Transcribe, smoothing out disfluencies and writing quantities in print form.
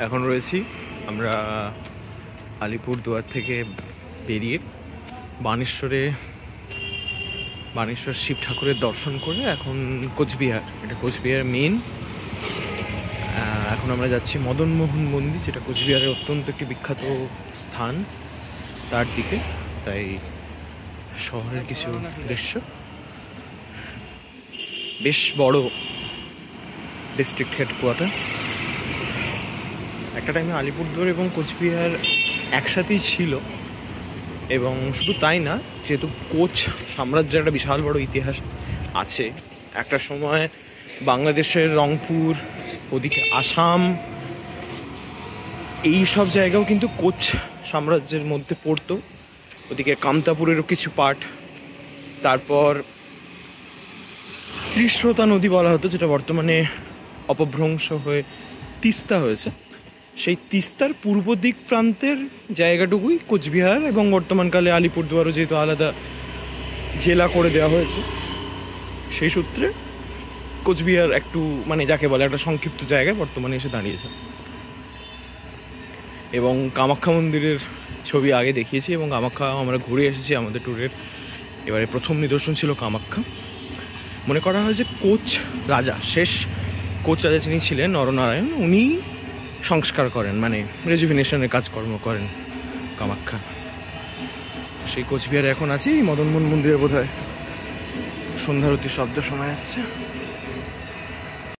এখন রয়েছি আমরা আলিপুরদুয়ার থেকে বেরিয়ে বানেশ্বর শিব ঠাকুরের দর্শন করে এখন কোচবিহার, এটা কোচবিহার মেন। এখন আমরা যাচ্ছি মদনমোহন মন্দির, যেটা কোচবিহারের অত্যন্ত একটি বিখ্যাত স্থান, তার দিকে। তাই শহরের কিছু দৃশ্য, বেশ বড় ডিস্ট্রিক্ট হেডকোয়ার্টার। একটা টাইমে আলিপুরদুয়ার এবং কোচবিহার একসাথেই ছিল, এবং শুধু তাই না, যেহেতু কোচ সাম্রাজ্যের একটা বিশাল বড় ইতিহাস আছে, একটা সময় বাংলাদেশের রংপুর, ওদিকে আসাম, এই সব জায়গাও কিন্তু কোচ সাম্রাজ্যের মধ্যে পড়তো। ওদিকে কামতাপুরেরও কিছু পার্ট, তারপর ত্রিস্রোতা নদী বলা হতো, যেটা বর্তমানে অপভ্রংশ হয়ে তিস্তা হয়েছে। সেই তিস্তার পূর্ব দিক প্রান্তের জায়গাটুকুই কোচবিহার, এবং বর্তমানকালে আলিপুরদুয়ারও যেহেতু আলাদা জেলা করে দেওয়া হয়েছে, সেই সূত্রে কোচবিহার একটু মানে যাকে বলে একটা সংক্ষিপ্ত জায়গায় বর্তমানে এসে দাঁড়িয়েছে। এবং কামাখ্যা মন্দিরের ছবি আগে দেখিয়েছি, এবং কামাখ্যা আমরা ঘুরে এসেছি আমাদের ট্যুরের। এবারে প্রথম নিদর্শন ছিল কামাখ্যা। মনে করা হয় যে কোচ রাজা, শেষ কোচ রাজা যিনি ছিলেন নরনারায়ণ, উনি সংস্কার করেন, মানে রেজুভিনেশনের কাজকর্ম করেন কামাখ্যা। সেই কোচবিহারে এখন আছি, মদনমোহন মন্দিরে বোধহয় সন্ধ্যারতির শব্দ শোনা যাচ্ছে।